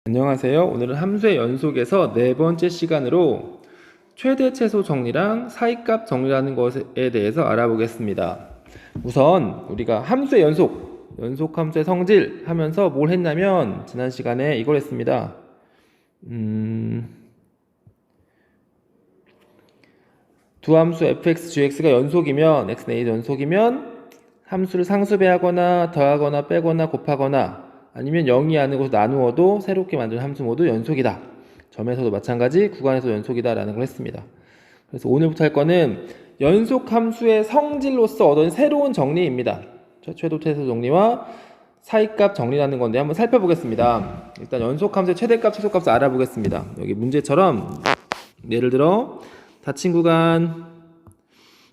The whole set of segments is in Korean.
안녕하세요. 오늘은 함수의 연속에서 네 번째 시간으로 최대 최소 정리랑 사이값 정리라는 것에 대해서 알아보겠습니다. 우선 우리가 함수의 연속 함수의 성질 하면서 뭘 했냐면 지난 시간에 이걸 했습니다. 두 함수 fx, gx가 연속이면 x는 a 연속이면 함수를 상수배하거나 더하거나 빼거나 곱하거나 아니면 0이 아니고 나누어도 새롭게 만든 함수 모두 연속이다. 점에서도 마찬가지, 구간에서 연속이다 라는 걸 했습니다. 그래서 오늘부터 할 거는 연속 함수의 성질로서 얻은 새로운 정리입니다. 최소 최소 정리와 사이값 정리라는 건데 한번 살펴보겠습니다. 일단 연속 함수의 최대값, 최소값을 알아보겠습니다. 여기 문제처럼 예를 들어 닫힌 구간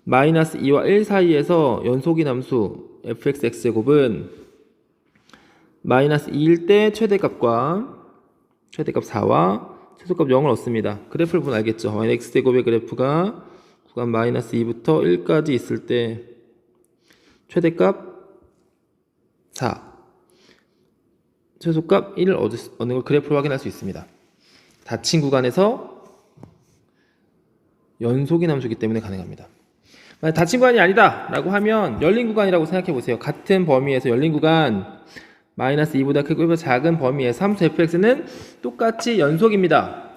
마이너스 2와 1 사이에서 연속인 함수 fx x제곱은 마이너스 2일 때 최대값과 최대값 4와 최소값 0을 얻습니다. 그래프를 보면 알겠죠. x제곱의 그래프가 구간 마이너스 2부터 1까지 있을 때 최대값 4, 최소값 1을 얻는 걸 그래프로 확인할 수 있습니다. 닫힌 구간에서 연속인 함수이기 때문에 가능합니다. 만약 닫힌 구간이 아니다 라고 하면 열린 구간이라고 생각해 보세요. 같은 범위에서 열린 구간 마이너스 2보다 크고 1보다 작은 범위에서 함수 fx는 똑같이 연속입니다.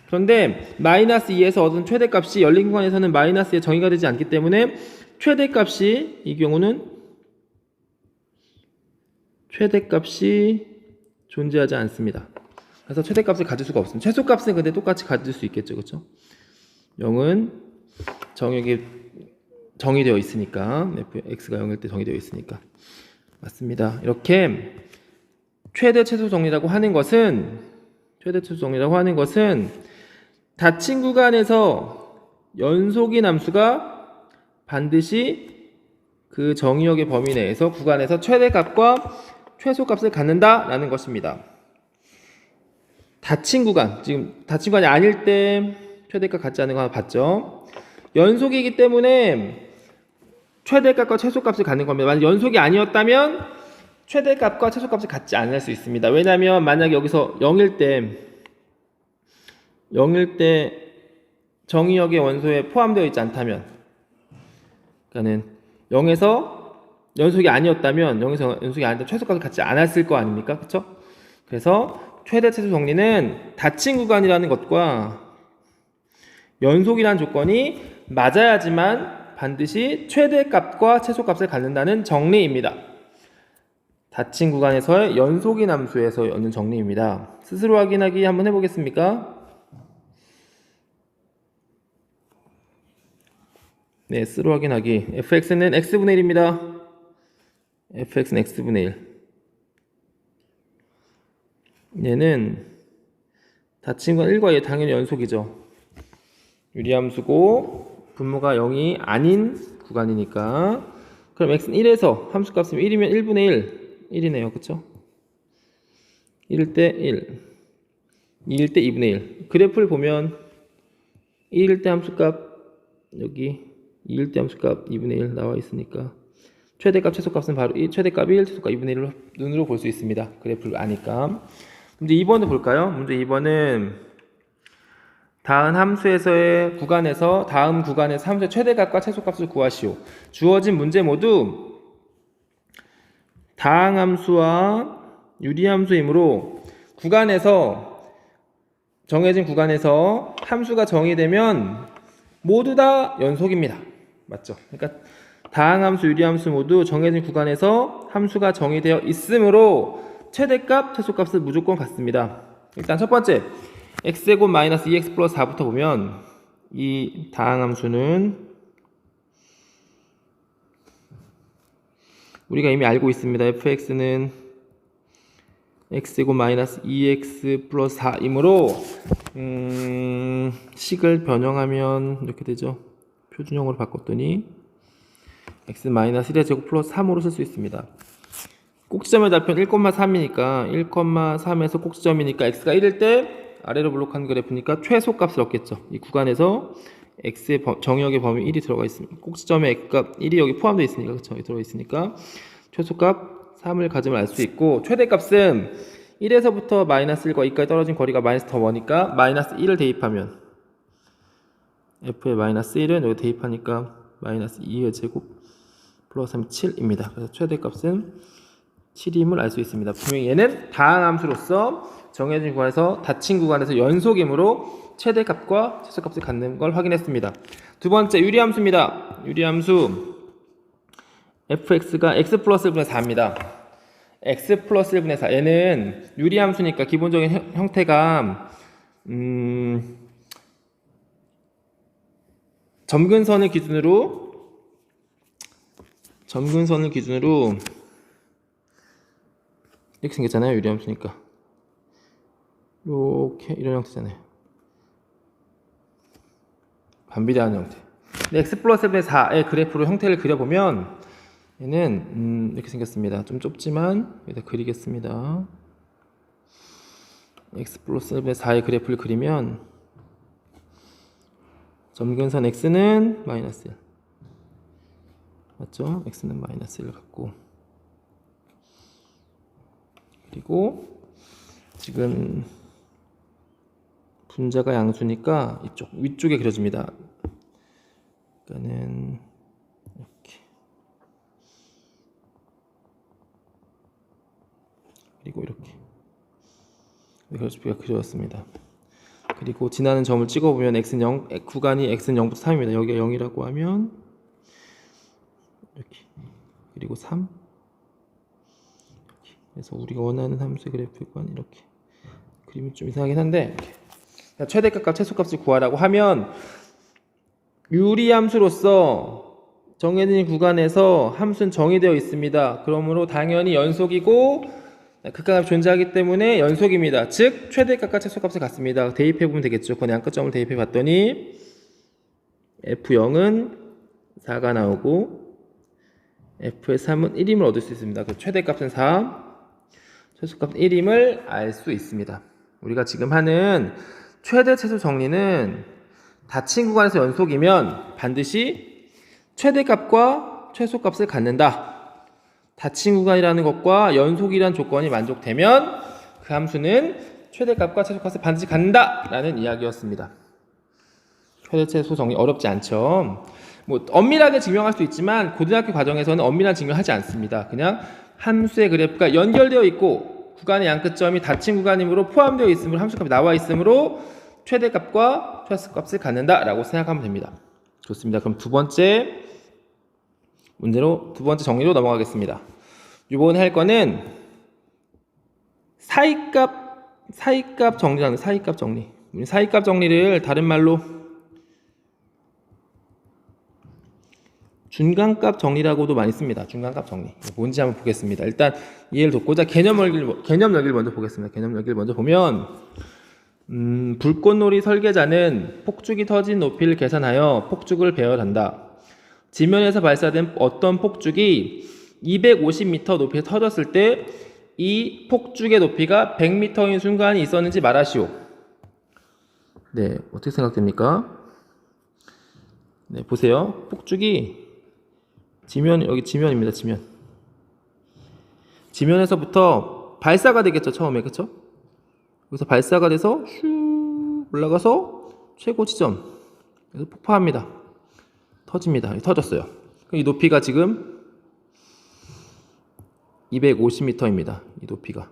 그런데 마이너스 2에서 얻은 최대값이 열린 구간에서는 마이너스에 정의가 되지 않기 때문에 최대값이 이 경우는 최대값이 존재하지 않습니다. 그래서 최대값을 가질 수가 없습니다. 최소값은 근데 똑같이 가질 수 있겠죠. 그렇죠? 0은 정역이 정의되어 있으니까 fx가 0일 때 정의되어 있으니까 맞습니다. 이렇게 최대 최소 정리라고 하는 것은 닫힌 구간에서 연속인 함수가 반드시 그 정의역의 범위 내에서 구간에서 최대값과 최소값을 갖는다라는 것입니다. 닫힌 구간, 지금 닫힌 구간이 아닐 때 최대값 같지 않은 거 하나 봤죠? 연속이기 때문에 최대값과 최소값을 갖는 겁니다. 만약 연속이 아니었다면 최대값과 최소값을 갖지 않을 수 있습니다. 왜냐하면 만약에 여기서 0일 때 정의역의 원소에 포함되어 있지 않다면, 그러니까는 0에서 연속이 아니었다면, 0에서 연속이 아닌데 최소값을 갖지 않았을 거 아닙니까? 그렇죠? 그래서 최대 최소 정리는 닫힌 구간이라는 것과 연속이라는 조건이 맞아야지만 반드시 최대값과 최소값을 갖는다는 정리입니다. 닫힌 구간에서의 연속인 함수에서 얻는 정리입니다. 스스로 확인하기 한번 해보겠습니까? 네, 스스로 확인하기. fx는 x분의 1입니다. fx는 x분의 1. 얘는 닫힌 구간 1과 얘 당연히 연속이죠. 유리함수고 분모가 0이 아닌 구간이니까. 그럼 x는 1에서 함수값은 1이면 1분의 1이네요. 그쵸? 1일 때 1, 2일 때 2분의 1. 그래프를 보면 1일 때 함수값 여기, 2일 때 함수값 2분의 1 나와 있으니까 최대값 최소값은 바로 최대값 1, 최소값 2분의 1로 눈으로 볼 수 있습니다. 그래프를 아니까. 문제 2번도 볼까요? 문제 2번은 다음 함수에서의 구간에서 다음 구간에서 함수의 최대값과 최소값을 구하시오. 주어진 문제 모두 다항함수와 유리함수이므로 정해진 구간에서 함수가 정의되면 모두 다 연속입니다. 맞죠? 그러니까 다항함수, 유리함수 모두 정해진 구간에서 함수가 정의되어 있으므로 최대값, 최소값은 무조건 같습니다. 일단 첫 번째 x제곱 마이너스 2x 플러스 4부터 보면 이 다항함수는 우리가 이미 알고 있습니다. fx는 x제곱 마이너스 2x 플러스 4이므로 식을 변형하면 이렇게 되죠. 표준형으로 바꿨더니 x 마이너스 1의 제곱 플러스 3으로 쓸 수 있습니다. 꼭지점의 좌표는 1,3이니까 1,3에서 꼭지점이니까 x가 1일 때 아래로 블록한 그래프니까 최소값을 얻겠죠. 이 구간에서 x의 정의역의 범위 1이 들어가 있습니다. 꼭지점의 x값 1이 여기 포함되어 있으니까, 그렇죠? 여기 들어가 있으니까 최소값 3을 가지면 알 수 있고, 최대값은 1에서부터 마이너스 1과 2까지 떨어진 거리가 마이너스 더 머니까 마이너스 1을 대입하면 f의 마이너스 1은 여기 대입하니까 마이너스 2의 제곱 플러스 3, 7입니다. 그래서 최대값은 7임을 알 수 있습니다. 분명히 얘는 다항함수로서 정해진 구간에서 닫힌 구간에서 연속이므로 최대값과 최소값을 갖는 걸 확인했습니다. 두 번째 유리함수입니다. 유리함수 fx가 x 플러스 1분의 4입니다. x 플러스 1분의 4 얘는 유리함수니까 기본적인 형태가 점근선을 기준으로 이렇게 생겼잖아요. 유리함수니까 이렇게 이런 형태잖아요. 반비례하는 형태. 근데 x 플러스 1분의 4의 그래프로 형태를 그려보면 얘는 이렇게 생겼습니다. 좀 좁지만 여기다 그리겠습니다. x 플러스 1분의 4의 그래프를 그리면 점근선 x는 마이너스 1 맞죠? x는 마이너스 1을 갖고 그리고 지금 분자가 양수니까 이쪽 위쪽에 그려집니다. 그러니까는 이렇게 그리고 이렇게 그래프가 그려졌습니다. 그리고 지나는 점을 찍어보면 x는 0, 구간이 x는 0부터 3입니다. 여기가 0이라고 하면 이렇게 그리고 3 이렇게. 그래서 우리가 원하는 함수의 그래프관 이렇게 그림이 좀 이상하긴 한데 이렇게. 최대값과 최소값을 구하라고 하면 유리함수로서 정해진 구간에서 함수는 정의되어 있습니다. 그러므로 당연히 연속이고 극한값이 존재하기 때문에 연속입니다. 즉 최대값과 최소값을 갖습니다. 대입해보면 되겠죠. 그 양끝점을 대입해봤더니 f0은 4가 나오고 f의 3은 1임을 얻을 수 있습니다. 그 최대값은 4, 최소값은 1임을 알 수 있습니다. 우리가 지금 하는 최대 최소 정리는 닫힌 구간에서 연속이면 반드시 최대값과 최소값을 갖는다. 닫힌 구간이라는 것과 연속이라는 조건이 만족되면 그 함수는 최대값과 최소값을 반드시 갖는다 라는 이야기였습니다. 최대 최소 정리 어렵지 않죠. 뭐 엄밀하게 증명할 수 있지만 고등학교 과정에서는 엄밀한 증명하지 않습니다. 그냥 함수의 그래프가 연결되어 있고 구간의 양끝점이 닫힌 구간이므로 포함되어 있으므로 함수값이 나와 있으므로 최대값과 최소값을 갖는다 라고 생각하면 됩니다. 좋습니다. 그럼 두 번째 정리로 넘어가겠습니다. 이번에 할 거는 사이값 정리라는 사이값 정리. 사이값 정리를 다른 말로 중간값 정리라고도 많이 씁니다. 중간값 정리. 뭔지 한번 보겠습니다. 일단 이해를 돕고자 개념 열기를 먼저 보겠습니다. 개념 열기를 먼저 보면 불꽃놀이 설계자는 폭죽이 터진 높이를 계산하여 폭죽을 배열한다. 지면에서 발사된 어떤 폭죽이 250m 높이에 터졌을 때 이 폭죽의 높이가 100m인 순간이 있었는지 말하시오. 네, 어떻게 생각됩니까? 네, 보세요. 폭죽이 여기 지면입니다. 지면에서부터 발사가 되겠죠. 처음에, 그쵸? 여기서 발사가 돼서 슉 올라가서 최고 지점. 그래서 폭파합니다. 터집니다. 터졌어요. 이 높이가 지금 250m입니다. 이 높이가.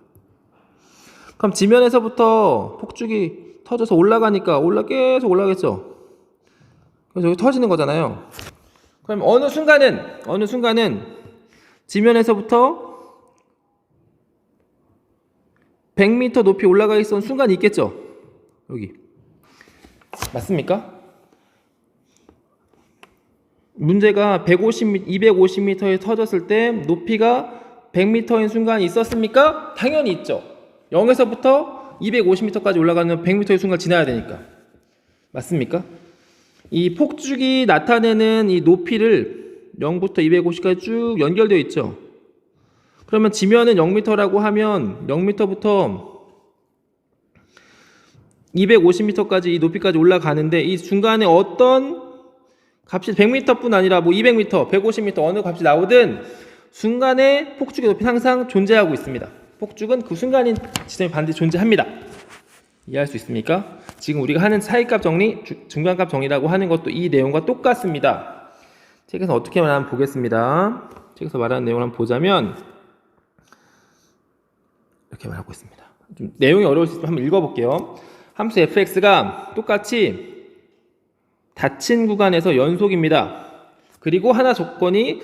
그럼 지면에서부터 폭죽이 터져서 올라가니까 계속 올라가겠죠. 그래서 여기 터지는 거잖아요. 그럼 어느 순간은 지면에서부터 100m 높이 올라가 있었던 순간이 있겠죠. 여기. 맞습니까? 문제가 250m에 터졌을 때 높이가 100m인 순간이 있었습니까? 당연히 있죠. 0에서부터 250m까지 올라가는 100m의 순간을 지나야 되니까. 맞습니까? 이 폭죽이 나타내는 이 높이를 0부터 250까지 쭉 연결되어 있죠. 그러면 지면은 0m라고 하면 0m부터 250m까지 이 높이까지 올라가는데 이 중간에 어떤 값이 100m뿐 아니라 뭐 200m, 150m 어느 값이 나오든 순간에 폭죽의 높이는 항상 존재하고 있습니다. 폭죽은 그 순간인 지점에 반드시 존재합니다. 이해할 수 있습니까? 지금 우리가 하는 차이값 정리, 중간값 정리라고 하는 것도 이 내용과 똑같습니다. 책에서 어떻게 말하면 보겠습니다. 책에서 말하는 내용을 한번 보자면 이렇게 말하고 있습니다. 좀 내용이 어려울 수 있으면 한번 읽어볼게요. 함수 fx가 똑같이 닫힌 구간에서 연속입니다. 그리고 하나 조건이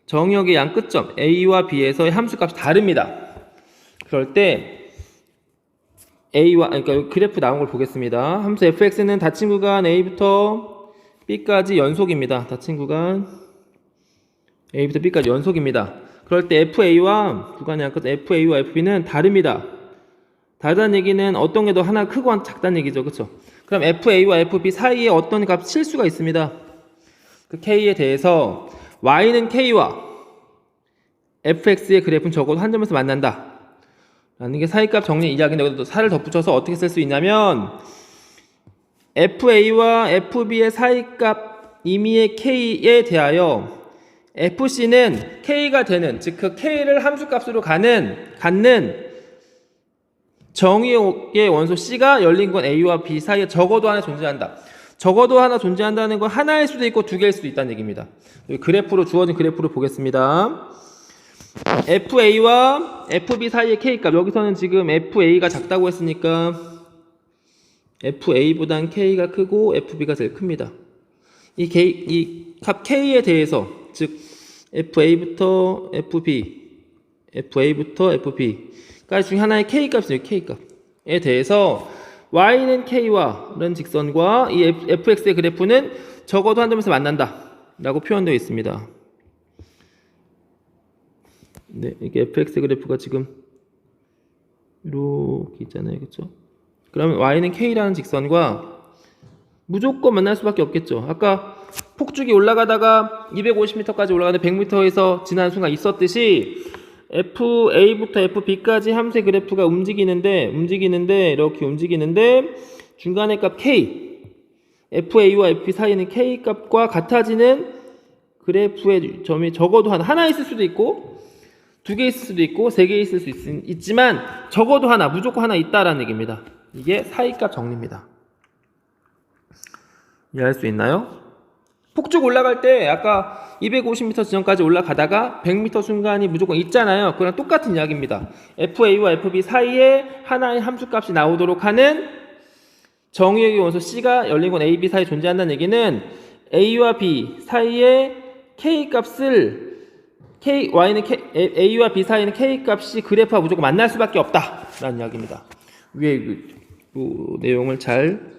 정의역의 양 끝점 a와 b에서의 함수값이 다릅니다. 그럴 때 그러니까 그래프 나온 걸 보겠습니다. 함수 fx는 닫힌 구간 a부터 b까지 연속입니다. 닫힌 구간 a부터 b까지 연속입니다. 그럴 때 fa와 구간의 양 끝 fa와 fb는 다릅니다. 다르다는 얘기는 어떤 게 더 하나 크고 하나 작다는 얘기죠. 그렇죠? 그럼 fa와 fb 사이에 어떤 값 실수가 있습니다. 그 k에 대해서 y는 k와 fx의 그래프는 적어도 한 점에서 만난다 라는 게 사이값 정리 이야기인데 여기도 살을 덧붙여서 어떻게 쓸 수 있냐면 fa와 fb의 사이값 임의의 k에 대하여 fc는 k가 되는 즉 그 k를 함수값으로 갖는 정의의 원소 c가 열린 건 a와 b 사이에 적어도 하나 존재한다. 적어도 하나 존재한다는 건 하나일 수도 있고 두 개일 수도 있다는 얘기입니다. 그래프로 주어진 그래프를 보겠습니다. fa와 fb 사이의 k값 여기서는 지금 fa가 작다고 했으니까 fa보단 k가 크고 fb가 제일 큽니다. 이 값 k에 대해서 즉 fa부터 fa부터 fb까지 중에 하나의 k값이에요. k값에 대해서 y는 k와 라는 직선과 이 fx의 그래프는 적어도 한 점에서 만난다 라고 표현되어 있습니다. 네, 이게 fx 그래프가 지금 이렇게 있잖아요. 그렇죠? 그러면 y는 k라는 직선과 무조건 만날 수밖에 없겠죠. 아까 폭죽이 올라가다가 250m까지 올라가는데 100m에서 지나는 순간 있었듯이 fa부터 fb까지 함수의 그래프가 움직이는데 이렇게 움직이는데 중간의 값 k fa와 fb 사이는 k 값과 같아지는 그래프의 점이 적어도 하나 있을 수도 있고 두 개 있을 수도 있고 세 개 있을 수 있지만 적어도 하나 무조건 하나 있다라는 얘기입니다. 이게 사이값 정리입니다. 이해할 수 있나요? 폭죽 올라갈 때 아까 250m 지점까지 올라가다가 100m 순간이 무조건 있잖아요. 그랑 똑같은 이야기입니다. fa와 fb 사이에 하나의 함수값이 나오도록 하는 정의역의 원소 c가 열린 건 a, b 사이에 존재한다는 얘기는 a와 b 사이에 k값을 a와 b 사이에는 k값이 그래프와 무조건 만날 수밖에 없다라는 이야기입니다. 위에 그 내용을 잘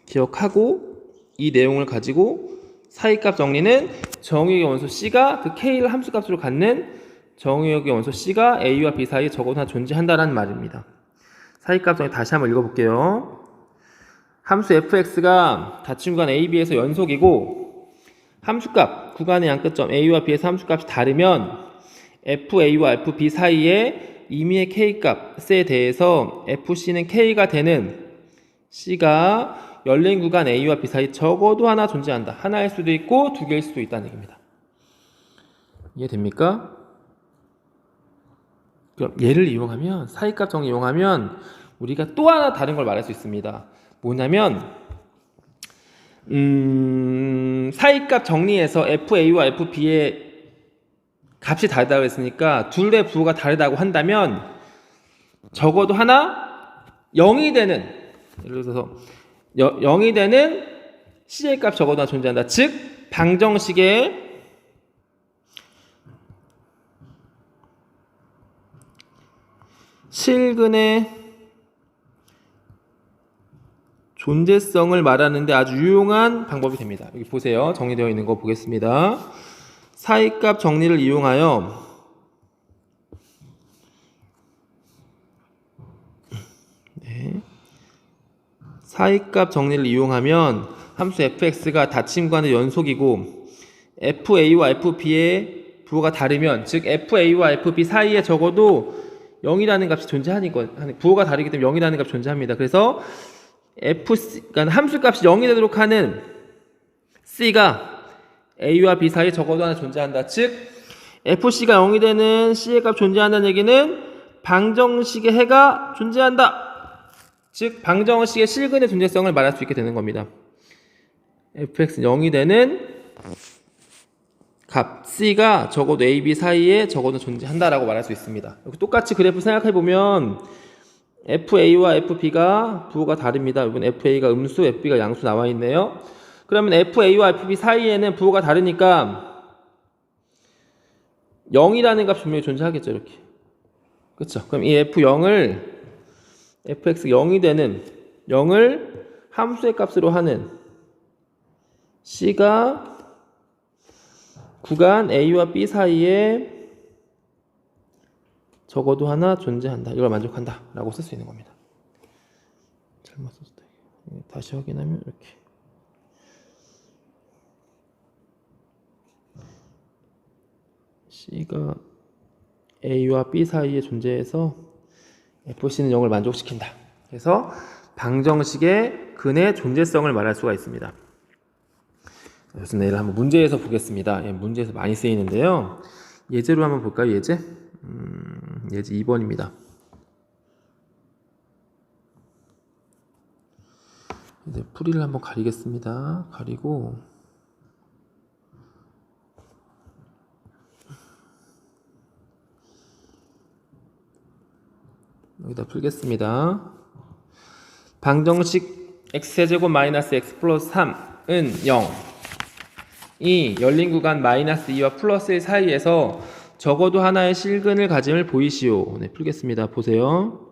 기억하고 이 내용을 가지고 사이값 정리는 정의역의 원소 c가 그 k를 함수값으로 갖는 정의역의 원소 c가 a와 b 사이에 적어도 하나 존재한다는 말입니다. 사이값 정리 다시 한번 읽어볼게요. 함수 fx가 닫힌 구간 a, b에서 연속이고 함수값 구간의 양끝점 a와 b에서 함수값이 다르면 fa와 fb 사이에 임의의 k값에 대해서 fc는 k가 되는 c가 열린 구간 a와 b 사이 적어도 하나 존재한다. 하나일 수도 있고 두 개일 수도 있다는 얘기입니다. 이해됩니까? 그럼 얘를 이용하면 사이값 정리 이용하면 우리가 또 하나 다른 걸 말할 수 있습니다. 뭐냐면 사이값 정리에서 fa와 fb의 값이 다르다고 했으니까 둘의 부호가 다르다고 한다면 적어도 하나 0이 되는 예를 들어서 0이 되는 c의 값 적어도 하나 존재한다. 즉 방정식의 실근의 존재성을 말하는데 아주 유용한 방법이 됩니다. 여기 보세요. 정리되어 있는 거 보겠습니다. 사이값 정리를 이용하여 사이값 정리를 이용하면 함수 fx가 닫힌 구간의 연속이고 fa와 fb의 부호가 다르면 즉 fa와 fb 사이에 적어도 0이라는 값이 존재하니까 부호가 다르기 때문에 0이라는 값이 존재합니다. 그래서 그러니까 함수값이 0이 되도록 하는 c가 a와 b 사이에 적어도 하나 존재한다. 즉 FC가 0이 되는 C의 값 존재한다는 얘기는 방정식의 해가 존재한다. 즉 방정식의 실근의 존재성을 말할 수 있게 되는 겁니다. fx는 0이 되는 값 C가 적어도 A, B 사이에 적어도 존재한다라고 말할 수 있습니다. 똑같이 그래프 생각해보면 FA와 FB가 부호가 다릅니다. 이번 FA가 음수, FB가 양수 나와 있네요. 그러면 FA와 FB 사이에는 부호가 다르니까 0이라는 값 분명히 존재하겠죠. 이렇게. 그렇죠. 그럼 이 F0을 fx 0이 되는 0을 함수의 값으로 하는 C가 구간 A와 B 사이에 적어도 하나 존재한다. 이걸 만족한다. 라고 쓸 수 있는 겁니다. 잘못 썼다. 다시 확인하면 이렇게. C가 A와 B 사이에 존재해서 FC는 0을 만족시킨다. 그래서 방정식의 근의 존재성을 말할 수가 있습니다. 그래서 내일 한번 문제에서 보겠습니다. 예, 문제에서 많이 쓰이는데요. 예제로 한번 볼까요? 예제? 예제 2번입니다. 이제 풀이를 한번 가리겠습니다. 가리고 여기다 풀겠습니다. 방정식 x제곱 마이너스 x 플러스 3은 0. 이 열린 구간 마이너스 2와 플러스 1 사이에서 적어도 하나의 실근을 가짐을 보이시오. 네, 풀겠습니다. 보세요.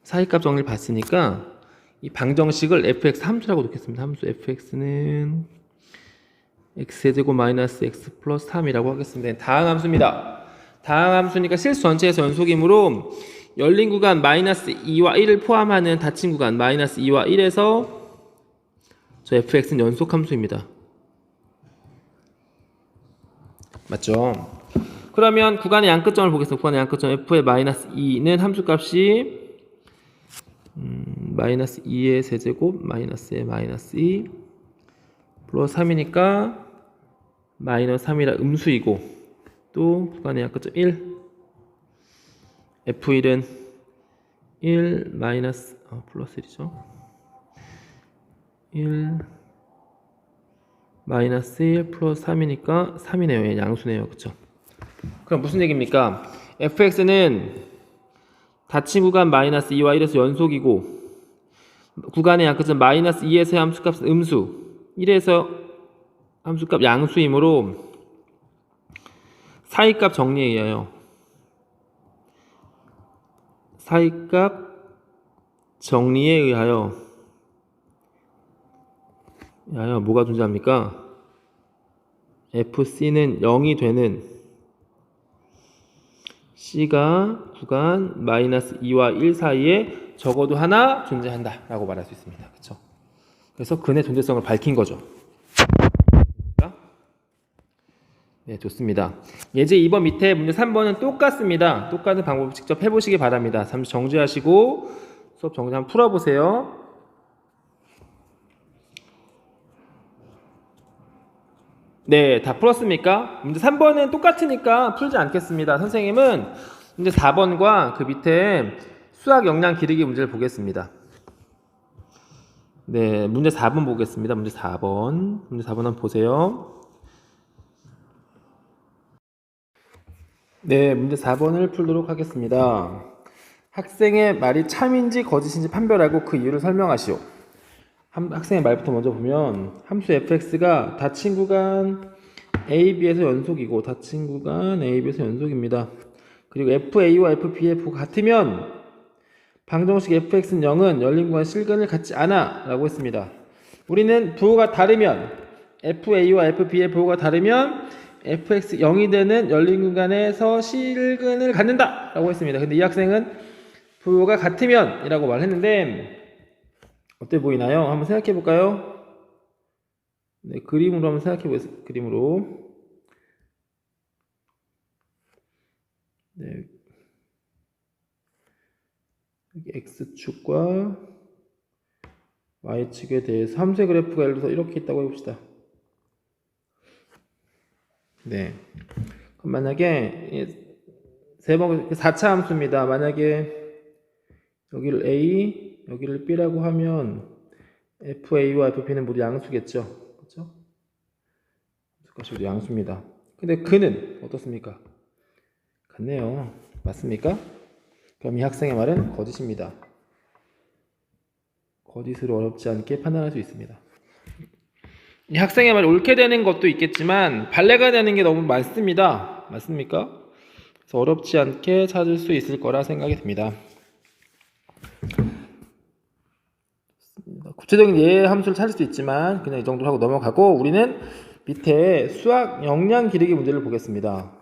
사이값 정리를 봤으니까 이 방정식을 fx 함수라고 놓겠습니다. 함수 fx는 x제곱 마이너스 x 플러스 3이라고 하겠습니다. 다항 함수입니다. 다항 함수니까 실수 전체에서 연속이므로 열린 구간 마이너스 2와 1을 포함하는 닫힌 구간 마이너스 2와 1에서 저 fx는 연속 함수입니다. 맞죠? 그러면 구간의 양끝점을 보겠습니다. 구간의 양끝점 f의 마이너스 2는 함수값이 마이너스 2의 세제곱 마이너스의 마이너스 2 플러스 3이니까 마이너스 3이라 음수이고 또 구간의 양끝점 1 F1은 1 마이너스 플러스 1이죠. 1 마이너스 1 플러스 3이니까 3이네요. 얘 양수네요. 그쵸? 그럼 무슨 얘기입니까? fx는 닫힌 구간 마이너스 2와 1에서 연속이고 구간의 양끝은 마이너스 2에서의 함수값은 음수 1에서 함수값 양수이므로 사이값 정리에 의하여 뭐가 존재합니까? FC는 0이 되는 C가 구간 마이너스 2와 1 사이에 적어도 하나 존재한다 라고 말할 수 있습니다. 그렇죠? 그래서 근의 존재성을 밝힌 거죠. 네, 좋습니다. 예제 2번 밑에 문제 3번은 똑같습니다. 똑같은 방법을 직접 해보시기 바랍니다. 잠시 정지하시고 수업 정지 한번 풀어보세요. 네, 다 풀었습니까? 문제 3번은 똑같으니까 풀지 않겠습니다. 선생님은 문제 4번과 그 밑에 수학 역량 기르기 문제를 보겠습니다. 네, 문제 4번 보겠습니다. 문제 4번 한번 보세요. 네, 문제 4번을 풀도록 하겠습니다. 학생의 말이 참인지 거짓인지 판별하고 그 이유를 설명하시오. 학생의 말부터 먼저 보면 함수 fx가 닫힌 구간 AB에서 연속이고 닫힌 구간 AB에서 연속입니다. 그리고 FA와 FB의 부호가 같으면 방정식 fx는 0은 열린 구간 실근을 갖지 않아 라고 했습니다. 우리는 부호가 다르면 FA와 FB의 부호가 다르면 fx 0이 되는 열린 구간에서 실근을 갖는다 라고 했습니다. 근데 이 학생은 부호가 같으면 이라고 말했는데 어때 보이나요? 한번 생각해 볼까요? 네, 그림으로 한번 생각해 보겠습니다. 그림으로. 네. 여기 x축과 y축에 대해서 함수의 그래프가 예를 들어서 이렇게 있다고 해봅시다. 네. 그럼 만약에 4차 함수입니다. 만약에 여기를 A, 여기를 B라고 하면 FA와 FP는 모두 양수겠죠. 그렇죠? 모두 양수입니다. 근데 그는 어떻습니까? 같네요. 맞습니까? 그럼 이 학생의 말은 거짓입니다. 거짓으로 어렵지 않게 판단할 수 있습니다. 이 학생의 말이 옳게 되는 것도 있겠지만 반례가 되는 게 너무 많습니다. 맞습니까? 그래서 어렵지 않게 찾을 수 있을 거라 생각이 듭니다. 구체적인 예 함수를 찾을 수 있지만 그냥 이 정도로 하고 넘어가고 우리는 밑에 수학 역량 기르기 문제를 보겠습니다.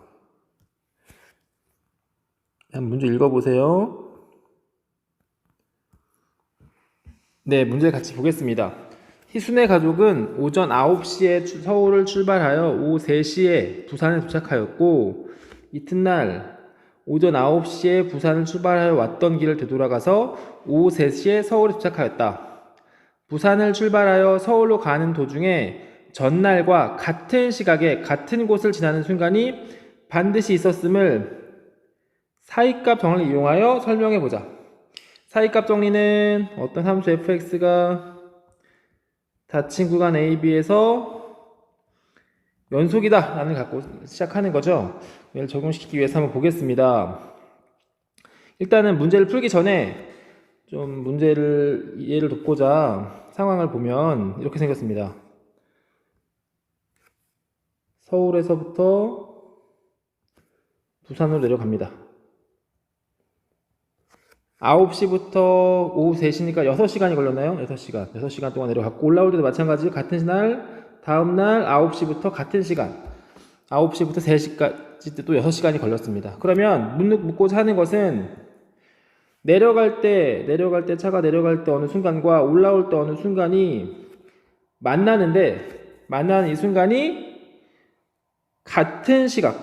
한번 문제 읽어보세요. 네, 문제 같이 보겠습니다. 희순의 가족은 오전 9시에 서울을 출발하여 오후 3시에 부산에 도착하였고 이튿날 오전 9시에 부산을 출발하여 왔던 길을 되돌아가서 오후 3시에 서울에 도착하였다. 부산을 출발하여 서울로 가는 도중에 전날과 같은 시각에 같은 곳을 지나는 순간이 반드시 있었음을 사이값 정리를 이용하여 설명해 보자. 사이값 정리는 어떤 함수 fx가 닫힌 구간 AB에서 연속이다 라는 걸 갖고 시작하는 거죠. 얘를 적용시키기 위해서 한번 보겠습니다. 일단은 문제를 풀기 전에 좀 문제를 이해를 돕고자 상황을 보면 이렇게 생겼습니다. 서울에서부터 부산으로 내려갑니다. 9시부터 오후 3시니까 6시간이 걸렸나요? 6시간 동안 내려갔고 올라올 때도 마찬가지 같은 날 다음날 9시부터 같은 시간 9시부터 3시까지 또 6시간이 걸렸습니다. 그러면 묻고자 하는 것은 내려갈 때 차가 내려갈 때 어느 순간과 올라올 때 어느 순간이 만나는 이 순간이 같은 시각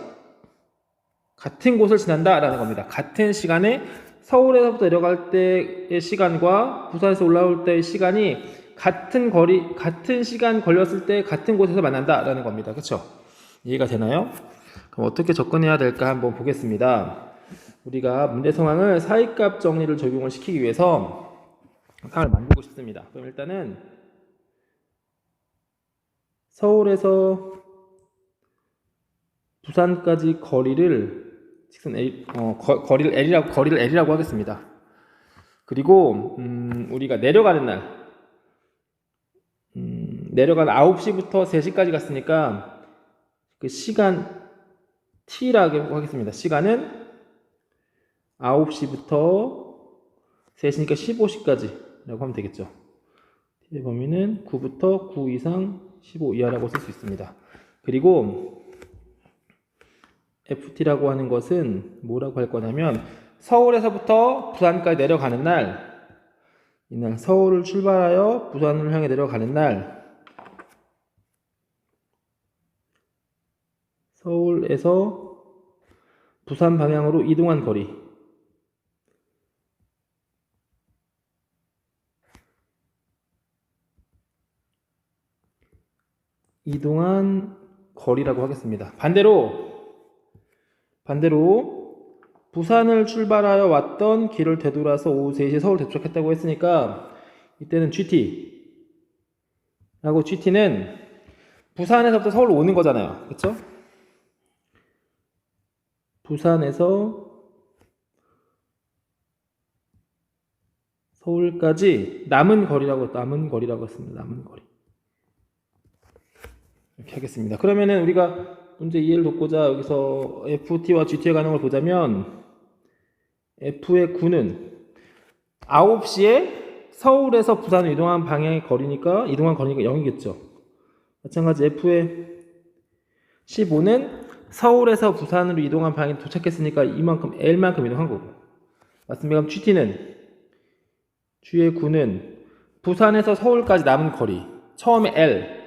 같은 곳을 지난다라는 겁니다. 같은 시간에 서울에서부터 내려갈 때의 시간과 부산에서 올라올 때의 시간이 같은 시간 걸렸을 때 같은 곳에서 만난다라는 겁니다. 그렇죠? 이해가 되나요? 그럼 어떻게 접근해야 될까 한번 보겠습니다. 우리가 문제 상황을 사이값 정리를 적용을 시키기 위해서 상황을 만들고 싶습니다. 그럼 일단은 서울에서 부산까지 거리를 직선 A, 거리를 L이라고 하겠습니다. 그리고 우리가 내려가는 날 내려간 9시부터 3시까지 갔으니까 그 시간 T라고 하겠습니다. 시간은 9시부터 3시니까 15시까지라고 하면 되겠죠. T의 범위는 9부터 9 이상 15 이하라고 쓸 수 있습니다. 그리고 FT라고 하는 것은 뭐라고 할 거냐면 서울에서부터 부산까지 내려가는 날 이날 서울을 출발하여 부산을 향해 내려가는 날 서울에서 부산 방향으로 이동한 거리 이동한 거리라고 하겠습니다. 반대로 부산을 출발하여 왔던 길을 되돌아서 오후 3시에 서울 도착했다고 했으니까 이때는 GT라고 GT는 부산에서부터 서울로 오는 거잖아요. 그쵸? 부산에서 서울까지 남은 거리라고 했습니다. 남은 거리. 이렇게 하겠습니다. 그러면은 우리가 문제 이해를 돕고자 여기서 FT와 GT의 가능을 보자면 F의 9는 9시에 서울에서 부산을 이동한 방향의 거리니까 이동한 거리가 0이겠죠. 마찬가지 F의 15는 서울에서 부산으로 이동한 방향에 도착했으니까 이만큼 L만큼 이동한 거고. 맞습니까? 그럼 G의 9는 부산에서 서울까지 남은 거리. 처음에 L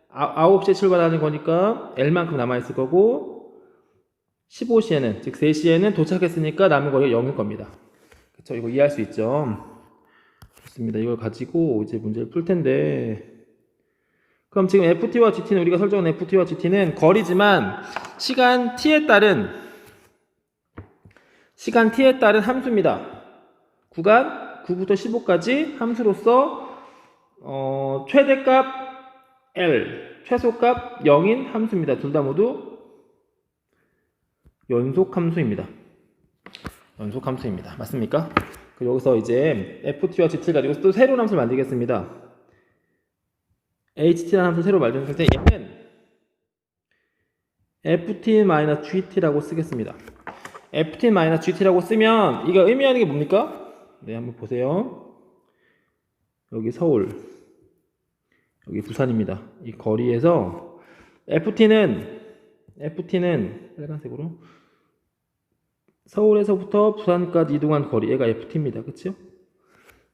9시에 출발하는 거니까 L만큼 남아있을 거고 15시에는 즉 3시에는 도착했으니까 남은 거리가 0일 겁니다. 그쵸? 이거 이해할 수 있죠? 좋습니다. 이걸 가지고 이제 문제를 풀 텐데 그럼 지금 ft와 gt는 우리가 설정한 ft와 gt는 거리지만 시간 t에 따른 함수입니다. 구간 9부터 15까지 함수로서 최대값 L, 최소값 0인 함수입니다. 둘 다 모두 연속함수입니다. 맞습니까? 그리고 여기서 이제 ft와 gt를 가지고 또 새로운 함수를 만들겠습니다. ht라는 함수를 새로 만드는 때 얘는 ft-gt라고 쓰겠습니다. ft-gt라고 쓰면 이거 의미하는 게 뭡니까? 네, 한번 보세요. 여기 서울, 여기 부산입니다. 이 거리에서 FT는 빨간색으로 서울에서부터 부산까지 이동한 거리, 얘가 FT입니다. 그쵸?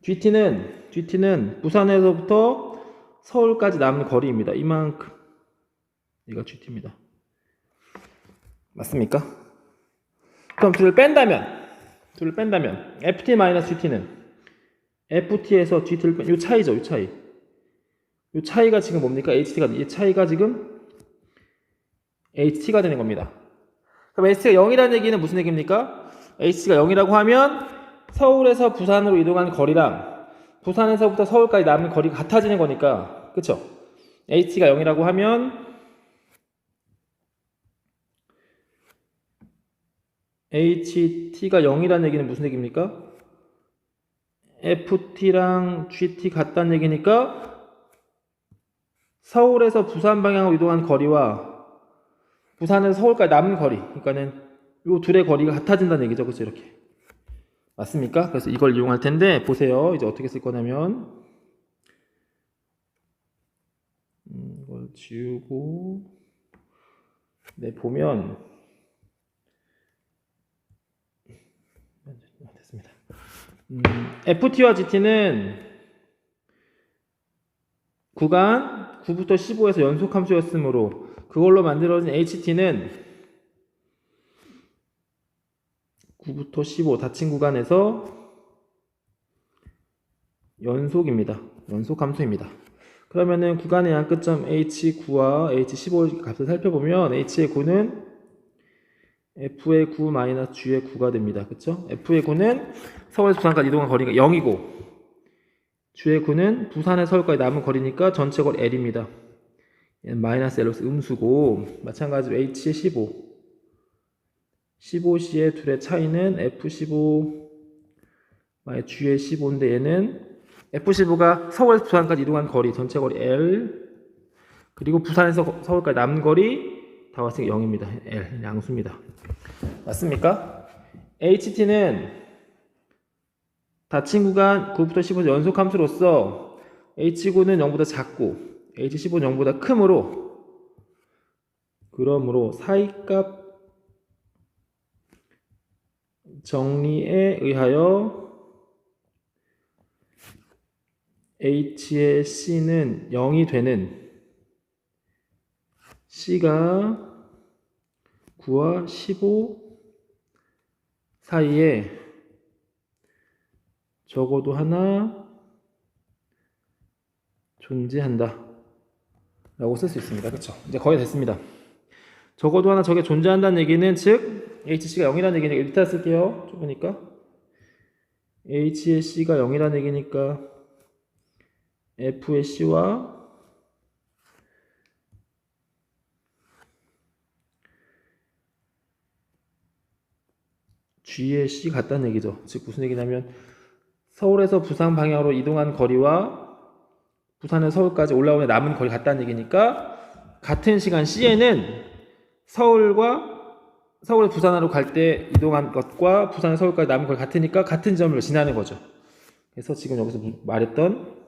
GT는 부산에서부터 서울까지 남은 거리입니다. 이만큼. 얘가 GT입니다. 맞습니까? 그럼 둘을 뺀다면 FT-GT는 FT에서 GT를 뺀, 요 차이죠, 요 차이. 요 차이가 지금 뭡니까? 이 차이가 지금 HT가 되는 겁니다. 그럼 HT가 0이라는 얘기는 무슨 얘기입니까? HT가 0이라고 하면 서울에서 부산으로 이동한 거리랑 부산에서부터 서울까지 남은 거리가 같아지는 거니까, 그쵸? HT가 0이라고 하면 HT가 0이라는 얘기는 무슨 얘기입니까? FT랑 GT 같다는 얘기니까 서울에서 부산 방향으로 이동한 거리와 부산에서 서울까지 남은 거리, 그러니까는 이 둘의 거리가 같아진다는 얘기죠. 그렇죠? 이렇게. 맞습니까? 그래서 이걸 이용할 텐데 보세요. 이제 어떻게 쓸 거냐면 이걸 지우고 보면 됐습니다. FT와 GT는 구간 9부터 15에서 연속 함수였으므로 그걸로 만들어진 HT는 9부터 15 닫힌 구간에서 연속입니다. 연속 함수입니다. 그러면은 구간의 양끝점 H9와 H15 값을 살펴보면 H의 9는 F의 9 마이너스 G의 9가 됩니다. 그쵸? F의 9는 서울에서 부산까지 이동한 거리가 0이고 G의 9는 부산에서 서울까지 남은 거리니까 전체 거리 L입니다. 마이너스 L로서 음수고 마찬가지로 H의 15C의 둘의 차이는 F15 마이너스 G의 15인데 얘는 F15가 서울에서 부산까지 이동한 거리 전체 거리 L 그리고 부산에서 서울까지 남은 거리 다 왔으니까 0입니다. L 양수입니다. 맞습니까? HT는 닫힌 구간 9부터 15 연속 함수로서 H9는 0보다 작고 H15는 0보다 크므로 그러므로 사이값 정리에 의하여 H의 C는 0이 되는 C가 9와 15 사이에 적어도 하나 존재한다 라고 쓸 수 있습니다. 그렇죠? 이제 거의 됐습니다. 적어도 하나 저게 존재한다는 얘기는 즉 HC가 0이라는 얘기니까 일단 쓸게요. 좁으니까 H의 C가 0이라는 얘기니까 F의 C와 G의 C 같다는 얘기죠. 즉 무슨 얘기냐면 서울에서 부산 방향으로 이동한 거리와 부산에서 서울까지 올라오는 남은 거리 같다는 얘기니까 같은 시간 C에는 서울에서 부산으로 갈 때 이동한 것과 부산에서 서울까지 남은 거리 같으니까 같은 점을 지나는 거죠. 그래서 지금 여기서 말했던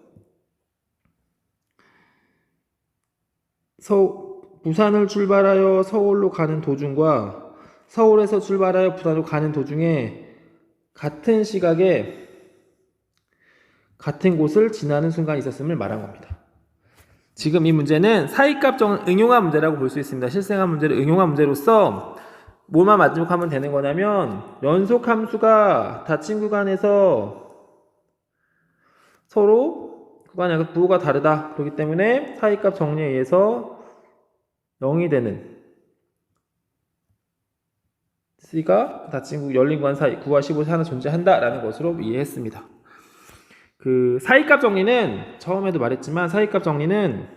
부산을 출발하여 서울로 가는 도중과 서울에서 출발하여 부산으로 가는 도중에 같은 시각에 같은 곳을 지나는 순간이 있었음을 말한 겁니다. 지금 이 문제는 사이값 정을 응용한 문제라고 볼 수 있습니다. 실생활 문제를 응용한 문제로서 뭐만 만족하면 되는 거냐면 연속 함수가 닫힌 구간에서 서로 구간의 부호가 다르다. 그렇기 때문에 사이값 정리에 의해서 0이 되는 C가 닫힌 열린 구간 사이 9와 15 사이에 하나 존재한다라는 것으로 이해했습니다. 그 사이값 정리는 처음에도 말했지만 사이값 정리는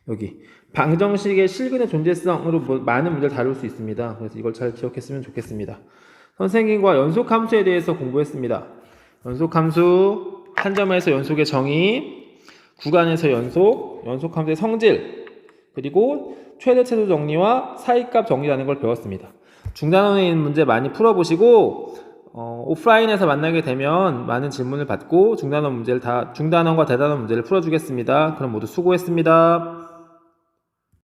여기 방정식의 실근의 존재성으로 많은 문제를 다룰 수 있습니다. 그래서 이걸 잘 기억했으면 좋겠습니다. 선생님과 연속함수에 대해서 공부했습니다. 연속함수, 한 점에서 연속의 정의, 구간에서 연속함수의 성질, 그리고 최대 최소 정리와 사이값 정리라는 걸 배웠습니다. 중단원에 있는 문제 많이 풀어보시고 오프라인에서 만나게 되면 많은 질문을 받고 중단원 문제를 중단원과 대단원 문제를 풀어주겠습니다. 그럼 모두 수고했습니다.